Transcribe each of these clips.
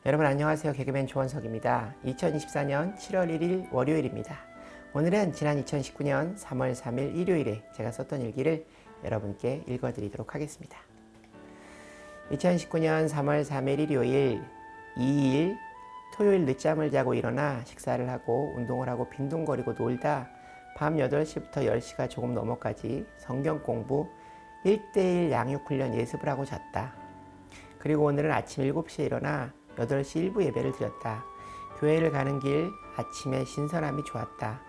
여러분 안녕하세요. 개그맨 조원석입니다. 2024년 7월 1일 월요일입니다. 오늘은 지난 2019년 3월 3일 일요일에 제가 썼던 일기를 여러분께 읽어드리도록 하겠습니다. 2019년 3월 3일 일요일 2일 토요일 늦잠을 자고 일어나 식사를 하고 운동을 하고 빈둥거리고 놀다 밤 8시부터 10시가 조금 넘어까지 성경 공부 1:1 양육훈련 예습을 하고 잤다. 그리고 오늘은 아침 7시에 일어나 8시 1부 예배를 드렸다. 교회를 가는 길 아침에 신선함이 좋았다.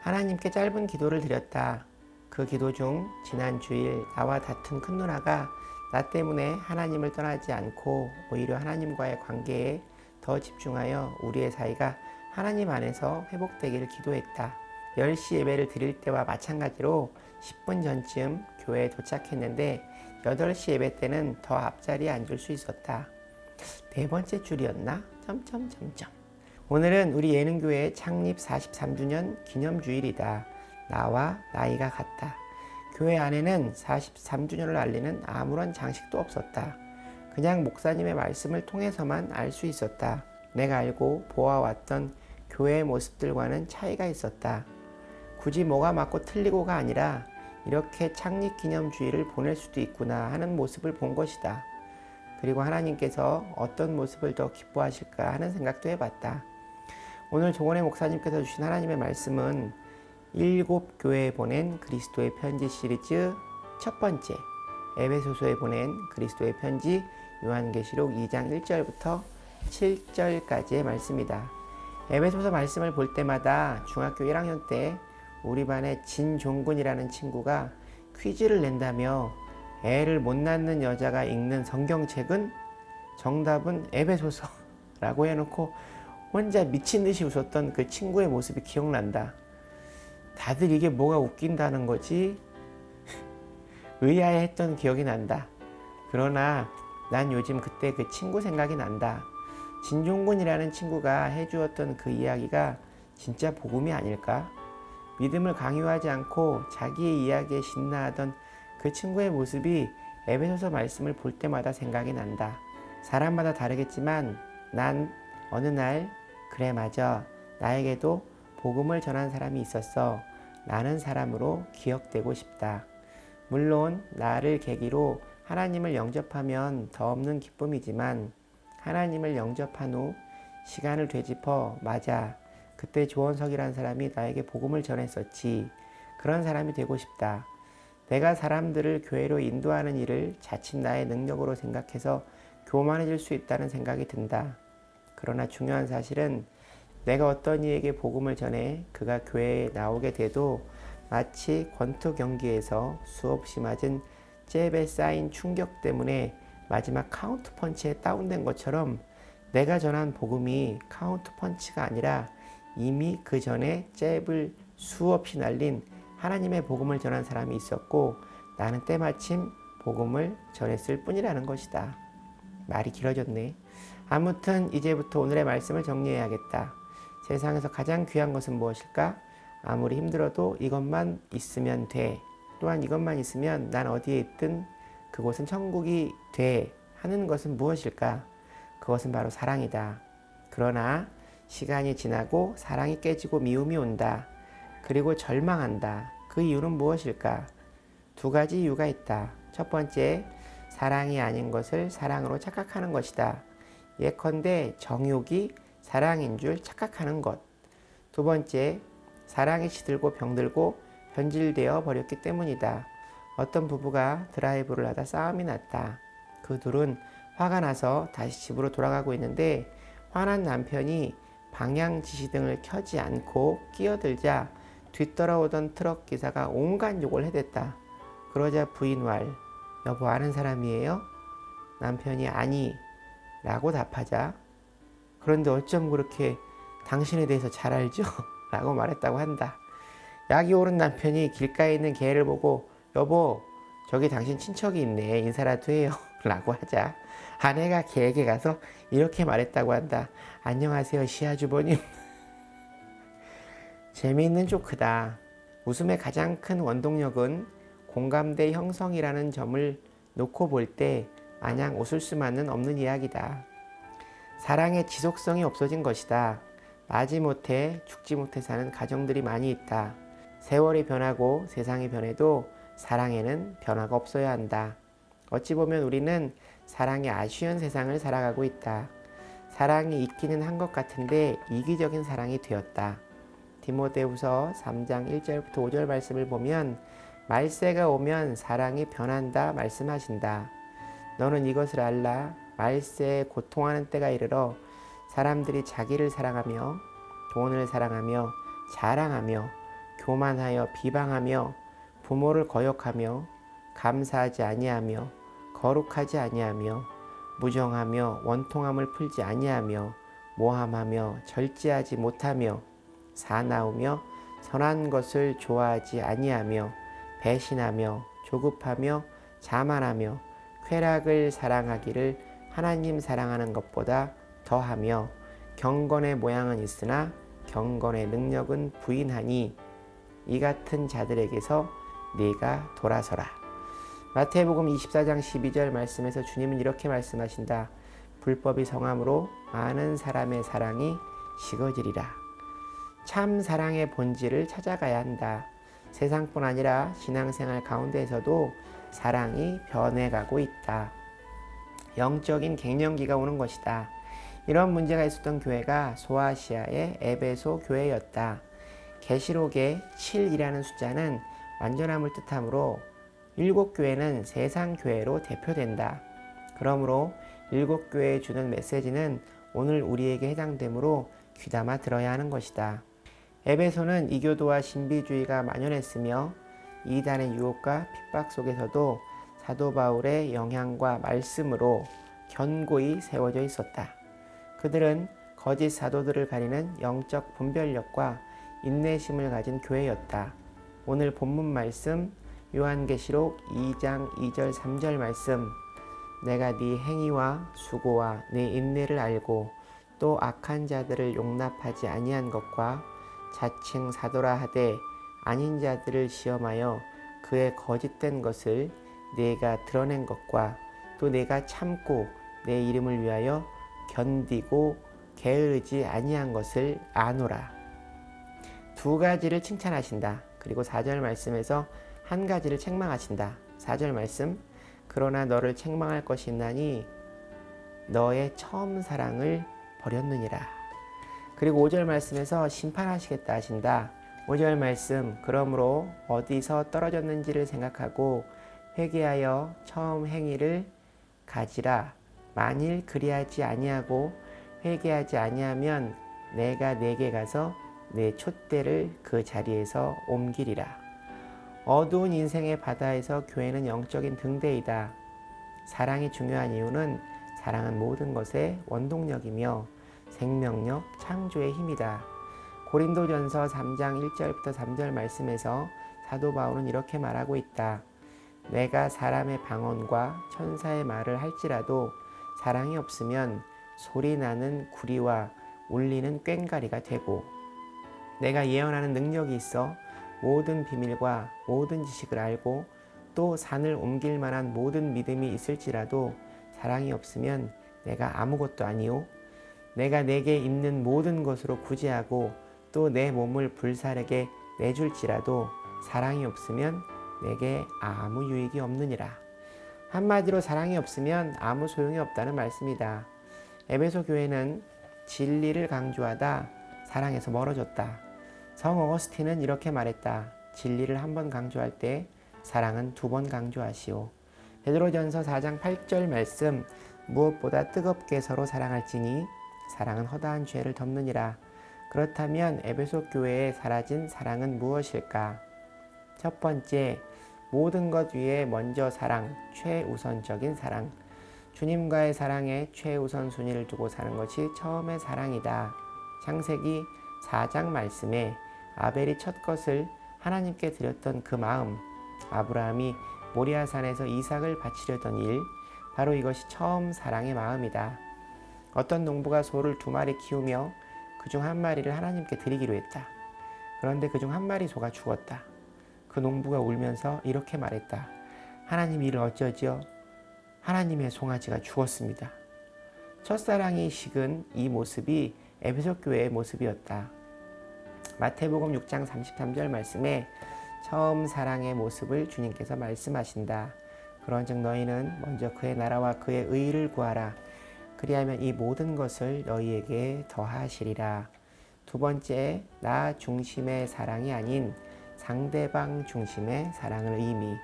하나님께 짧은 기도를 드렸다. 그 기도 중 지난 주일 나와 다툰 큰 누나가 나 때문에 하나님을 떠나지 않고 오히려 하나님과의 관계에 더 집중하여 우리의 사이가 하나님 안에서 회복되기를 기도했다. 10시 예배를 드릴 때와 마찬가지로 10분 전쯤 교회에 도착했는데 8시 예배 때는 더 앞자리에 앉을 수 있었다. 네 번째 줄이었나? 오늘은 우리 예능교회 창립 43주년 기념주일이다. 나와 나이가 같다. 교회 안에는 43주년을 알리는 아무런 장식도 없었다. 그냥 목사님의 말씀을 통해서만 알 수 있었다. 내가 알고 보아왔던 교회의 모습들과는 차이가 있었다. 굳이 뭐가 맞고 틀리고가 아니라 이렇게 창립 기념주일을 보낼 수도 있구나 하는 모습을 본 것이다. 그리고 하나님께서 어떤 모습을 더 기뻐하실까 하는 생각도 해봤다. 오늘 조건의 목사님께서 주신 하나님의 말씀은 7 교회에 보낸 그리스도의 편지 시리즈 첫 번째 에베소서에 보낸 그리스도의 편지 요한계시록 2장 1절부터 7절까지의 말씀이다. 에베소서 말씀을 볼 때마다 중학교 1학년 때 우리 반의 진종근이라는 친구가 퀴즈를 낸다며 애를 못 낳는 여자가 읽는 성경책은 정답은 에베소서라고 해놓고 혼자 미친 듯이 웃었던 그 친구의 모습이 기억난다. 다들 이게 뭐가 웃긴다는 거지? 의아해했던 기억이 난다. 그러나 난 요즘 그때 그 친구 생각이 난다. 진종근이라는 친구가 해주었던 그 이야기가 진짜 복음이 아닐까? 믿음을 강요하지 않고 자기의 이야기에 신나하던 그 친구의 모습이 에베소서 말씀을 볼 때마다 생각이 난다. 사람마다 다르겠지만 난 어느 날 그래 맞아 나에게도 복음을 전한 사람이 있었어 라는 사람으로 기억되고 싶다. 물론 나를 계기로 하나님을 영접하면 더 없는 기쁨이지만 하나님을 영접한 후 시간을 되짚어 맞아 그때 조원석이라는 사람이 나에게 복음을 전했었지. 그런 사람이 되고 싶다. 내가 사람들을 교회로 인도하는 일을 자칫 나의 능력으로 생각해서 교만해질 수 있다는 생각이 든다. 그러나 중요한 사실은 내가 어떤 이에게 복음을 전해 그가 교회에 나오게 돼도 마치 권투 경기에서 수없이 맞은 잽에 쌓인 충격 때문에 마지막 카운트 펀치에 다운된 것처럼 내가 전한 복음이 카운트 펀치가 아니라 이미 그 전에 잽을 수없이 날린 하나님의 복음을 전한 사람이 있었고 나는 때마침 복음을 전했을 뿐이라는 것이다. 말이 길어졌네. 아무튼 이제부터 오늘의 말씀을 정리해야겠다. 세상에서 가장 귀한 것은 무엇일까? 아무리 힘들어도 이것만 있으면 돼. 또한 이것만 있으면 난 어디에 있든 그곳은 천국이 돼 하는 것은 무엇일까? 그것은 바로 사랑이다. 그러나 시간이 지나고 사랑이 깨지고 미움이 온다. 그리고 절망한다. 그 이유는 무엇일까? 두 가지 이유가 있다. 첫 번째, 사랑이 아닌 것을 사랑으로 착각하는 것이다. 예컨대 정욕이 사랑인 줄 착각하는 것. 두 번째, 사랑이 시들고 병들고 변질되어 버렸기 때문이다. 어떤 부부가 드라이브를 하다 싸움이 났다. 그 둘은 화가 나서 다시 집으로 돌아가고 있는데 화난 남편이 방향 지시등을 켜지 않고 끼어들자 뒤따라오던 트럭 기사가 온갖 욕을 해댔다. 그러자 부인 왈, 여보 아는 사람이에요? 남편이 아니 라고 답하자 그런데 어쩜 그렇게 당신에 대해서 잘 알죠? 라고 말했다고 한다. 약이 오른 남편이 길가에 있는 개를 보고 여보 저기 당신 친척이 있네 인사라도 해요 라고 하자 아내가 개에게 가서 이렇게 말했다고 한다. 안녕하세요 시아주버님. 재미있는 조크다. 웃음의 가장 큰 원동력은 공감대 형성이라는 점을 놓고 볼 때 마냥 웃을 수만은 없는 이야기다. 사랑의 지속성이 없어진 것이다. 마지못해 죽지 못해 사는 가정들이 많이 있다. 세월이 변하고 세상이 변해도 사랑에는 변화가 없어야 한다. 어찌 보면 우리는 사랑의 아쉬운 세상을 살아가고 있다. 사랑이 있기는 한 것 같은데 이기적인 사랑이 되었다. 디모데후서 3장 1절부터 5절 말씀을 보면 말세가 오면 사랑이 변한다 말씀하신다. 너는 이것을 알라. 말세에 고통하는 때가 이르러 사람들이 자기를 사랑하며 돈을 사랑하며 자랑하며 교만하여 비방하며 부모를 거역하며 감사하지 아니하며 거룩하지 아니하며 무정하며 원통함을 풀지 아니하며 모함하며 절제하지 못하며 사나우며 선한 것을 좋아하지 아니하며 배신하며 조급하며 자만하며 쾌락을 사랑하기를 하나님 사랑하는 것보다 더하며 경건의 모양은 있으나 경건의 능력은 부인하니 이 같은 자들에게서 네가 돌아서라. 마태복음 24장 12절 말씀에서 주님은 이렇게 말씀하신다. 불법이 성함으로 많은 사람의 사랑이 식어지리라. 참 사랑의 본질을 찾아가야 한다. 세상뿐 아니라 신앙생활 가운데에서도 사랑이 변해가고 있다. 영적인 갱년기가 오는 것이다. 이런 문제가 있었던 교회가 소아시아의 에베소 교회였다. 계시록의 7이라는 숫자는 완전함을 뜻하므로 7교회는 세상 교회로 대표된다. 그러므로 7교회에 주는 메시지는 오늘 우리에게 해당되므로 귀담아 들어야 하는 것이다. 에베소는 이교도와 신비주의가 만연했으며 이단의 유혹과 핍박 속에서도 사도 바울의 영향과 말씀으로 견고히 세워져 있었다. 그들은 거짓 사도들을 가리는 영적 분별력과 인내심을 가진 교회였다. 오늘 본문 말씀 요한계시록 2장 2절 3절 말씀 내가 네 행위와 수고와 네 인내를 알고 또 악한 자들을 용납하지 아니한 것과 자칭 사도라 하되 아닌 자들을 시험하여 그의 거짓된 것을 네가 드러낸 것과 또 네가 참고 내 이름을 위하여 견디고 게으르지 아니한 것을 아노라. 두 가지를 칭찬하신다. 그리고 4절 말씀에서 한 가지를 책망하신다. 4절 말씀 그러나 너를 책망할 것이 있나니 너의 처음 사랑을 버렸느니라. 그리고 5절 말씀에서 심판하시겠다 하신다. 5절 말씀 그러므로 어디서 떨어졌는지를 생각하고 회개하여 처음 행위를 가지라. 만일 그리하지 아니하고 회개하지 아니하면 내가 네게 가서 내 촛대를 그 자리에서 옮기리라. 어두운 인생의 바다에서 교회는 영적인 등대이다. 사랑이 중요한 이유는 사랑은 모든 것의 원동력이며 생명력, 창조의 힘이다. 고린도전서 3장 1절부터 3절 말씀에서 사도 바울은 이렇게 말하고 있다. 내가 사람의 방언과 천사의 말을 할지라도 사랑이 없으면 소리나는 구리와 울리는 꽹과리가 되고 내가 예언하는 능력이 있어 모든 비밀과 모든 지식을 알고 또 산을 옮길 만한 모든 믿음이 있을지라도 사랑이 없으면 내가 아무것도 아니요 내가 내게 있는 모든 것으로 구제하고 또 내 몸을 불살에게 내줄지라도 사랑이 없으면 내게 아무 유익이 없느니라. 한마디로 사랑이 없으면 아무 소용이 없다는 말씀이다. 에베소 교회는 진리를 강조하다 사랑에서 멀어졌다. 성 어거스틴은 이렇게 말했다. 진리를 한 번 강조할 때 사랑은 2번 강조하시오. 베드로전서 4장 8절 말씀 무엇보다 뜨겁게 서로 사랑할지니 사랑은 허다한 죄를 덮느니라. 그렇다면 에베소 교회에 사라진 사랑은 무엇일까? 첫 번째, 모든 것 위에 먼저 사랑, 최우선적인 사랑. 주님과의 사랑에 최우선 순위를 두고 사는 것이 처음의 사랑이다. 창세기 4장 말씀에 아벨이 첫 것을 하나님께 드렸던 그 마음, 아브라함이 모리아산에서 이삭을 바치려던 일, 바로 이것이 처음 사랑의 마음이다. 어떤 농부가 소를 2마리 키우며 그중 1마리를 하나님께 드리기로 했다. 그런데 그중 1마리 소가 죽었다. 그 농부가 울면서 이렇게 말했다. 하나님 이를 어쩌지요? 하나님의 송아지가 죽었습니다. 첫사랑이 식은 이 모습이 에베소 교회의 모습이었다. 마태복음 6장 33절 말씀에 처음 사랑의 모습을 주님께서 말씀하신다. 그런즉 너희는 먼저 그의 나라와 그의 의를 구하라. 그리하면 이 모든 것을 너희에게 더하시리라. 두 번째, 나 중심의 사랑이 아닌 상대방 중심의 사랑을 의미.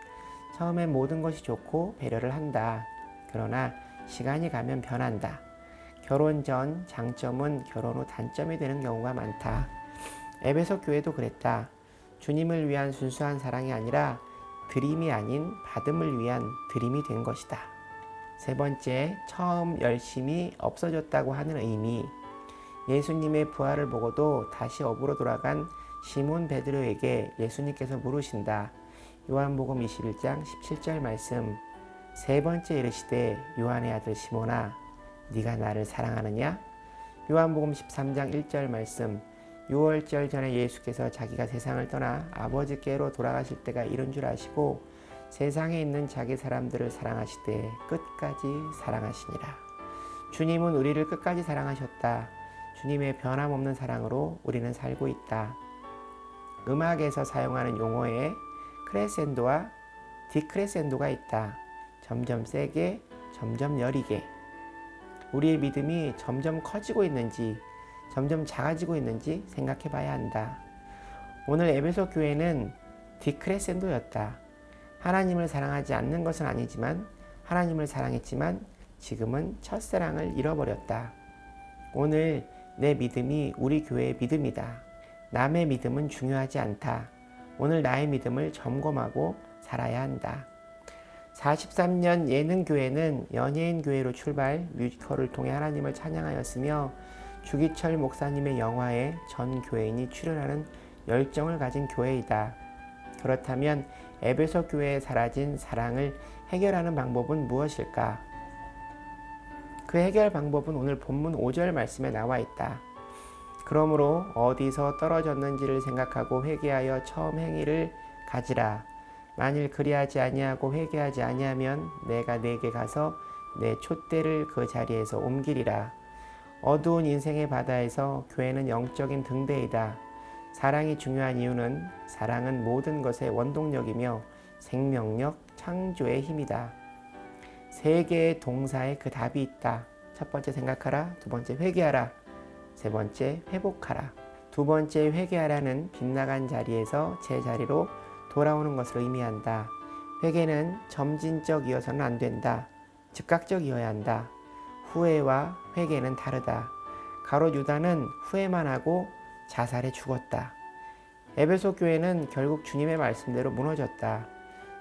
처음엔 모든 것이 좋고 배려를 한다. 그러나 시간이 가면 변한다. 결혼 전 장점은 결혼 후 단점이 되는 경우가 많다. 에베소 교회도 그랬다. 주님을 위한 순수한 사랑이 아니라 드림이 아닌 받음을 위한 드림이 된 것이다. 세 번째, 처음 열심이 없어졌다고 하는 의미. 예수님의 부활을 보고도 다시 업으로 돌아간 시몬 베드로에게 예수님께서 물으신다. 요한복음 21장 17절 말씀. 세 번째 이르시되 요한의 아들 시몬아 네가 나를 사랑하느냐? 요한복음 13장 1절 말씀. 6월절 전에 예수께서 자기가 세상을 떠나 아버지께로 돌아가실 때가 이른 줄 아시고 세상에 있는 자기 사람들을 사랑하시되 끝까지 사랑하시니라. 주님은 우리를 끝까지 사랑하셨다. 주님의 변함없는 사랑으로 우리는 살고 있다. 음악에서 사용하는 용어에 크레센도와 디크레센도가 있다. 점점 세게, 점점 여리게. 우리의 믿음이 점점 커지고 있는지, 점점 작아지고 있는지 생각해 봐야 한다. 오늘 에베소 교회는 디크레센도였다. 하나님을 사랑하지 않는 것은 아니지만 하나님을 사랑했지만 지금은 첫사랑을 잃어버렸다. 오늘 내 믿음이 우리 교회의 믿음이다. 남의 믿음은 중요하지 않다. 오늘 나의 믿음을 점검하고 살아야 한다. 43년 예능교회는 연예인 교회로 출발, 뮤지컬을 통해 하나님을 찬양하였으며 주기철 목사님의 영화에 전 교회인이 출연하는 열정을 가진 교회이다. 그렇다면 에베소 교회에 사라진 사랑을 해결하는 방법은 무엇일까? 그 해결 방법은 오늘 본문 5절 말씀에 나와 있다. 그러므로 어디서 떨어졌는지를 생각하고 회개하여 처음 행위를 가지라. 만일 그리하지 아니하고 회개하지 아니하면 내가 네게 가서 내 촛대를 그 자리에서 옮기리라. 어두운 인생의 바다에서 교회는 영적인 등대이다. 사랑이 중요한 이유는 사랑은 모든 것의 원동력이며 생명력, 창조의 힘이다. 세 개의 동사에 그 답이 있다. 첫 번째 생각하라, 두 번째 회개하라, 세 번째 회복하라. 두 번째 회개하라는 빗나간 자리에서 제자리로 돌아오는 것을 의미한다. 회개는 점진적이어서는 안 된다. 즉각적이어야 한다. 후회와 회개는 다르다. 가롯 유다는 후회만 하고 자살해 죽었다. 에베소 교회는 결국 주님의 말씀대로 무너졌다.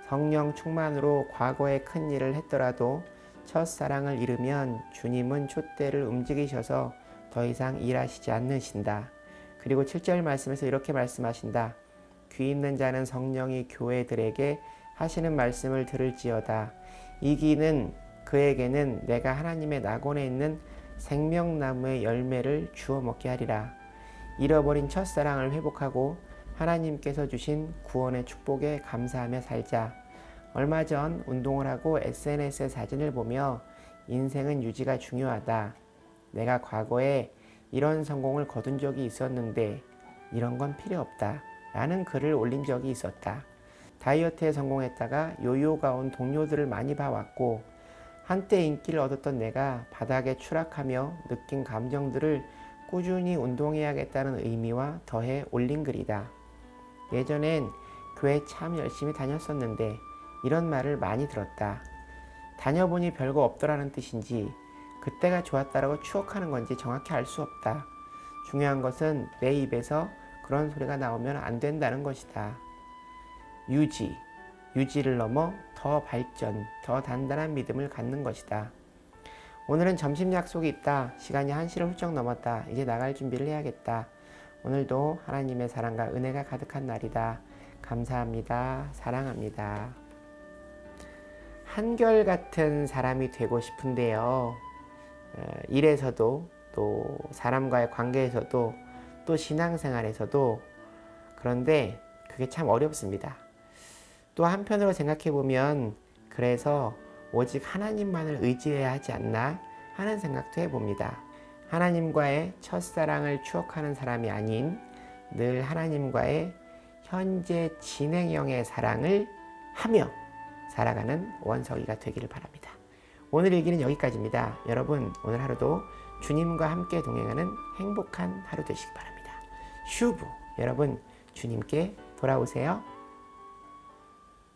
성령 충만으로 과거에 큰 일을 했더라도 첫사랑을 잃으면 주님은 촛대를 움직이셔서 더 이상 일하시지 않으신다. 그리고 7절 말씀에서 이렇게 말씀하신다. 귀 있는 자는 성령이 교회들에게 하시는 말씀을 들을지어다. 이 귀는 그에게는 내가 하나님의 낙원에 있는 생명나무의 열매를 주워 먹게 하리라. 잃어버린 첫사랑을 회복하고 하나님께서 주신 구원의 축복에 감사하며 살자. 얼마 전 운동을 하고 SNS의 사진을 보며 인생은 유지가 중요하다. 내가 과거에 이런 성공을 거둔 적이 있었는데 이런 건 필요 없다. 라는 글을 올린 적이 있었다. 다이어트에 성공했다가 요요가 온 동료들을 많이 봐왔고 한때 인기를 얻었던 내가 바닥에 추락하며 느낀 감정들을 꾸준히 운동해야겠다는 의미와 더해 올린 글이다. 예전엔 교회 참 열심히 다녔었는데 이런 말을 많이 들었다. 다녀보니 별거 없더라는 뜻인지 그때가 좋았다라고 추억하는 건지 정확히 알 수 없다. 중요한 것은 내 입에서 그런 소리가 나오면 안 된다는 것이다. 유지를 넘어 더 발전, 더 단단한 믿음을 갖는 것이다. 오늘은 점심 약속이 있다. 시간이 1시를 훌쩍 넘었다. 이제 나갈 준비를 해야겠다. 오늘도 하나님의 사랑과 은혜가 가득한 날이다. 감사합니다. 사랑합니다. 한결같은 사람이 되고 싶은데요. 일에서도 또 사람과의 관계에서도 또 신앙생활에서도 그런데 그게 참 어렵습니다. 또 한편으로 생각해 보면 그래서 오직 하나님만을 의지해야 하지 않나 하는 생각도 해봅니다. 하나님과의 첫사랑을 추억하는 사람이 아닌 늘 하나님과의 현재 진행형의 사랑을 하며 살아가는 원석이가 되기를 바랍니다. 오늘 일기는 여기까지입니다. 여러분 오늘 하루도 주님과 함께 동행하는 행복한 하루 되시기 바랍니다. 슈브 여러분 주님께 돌아오세요.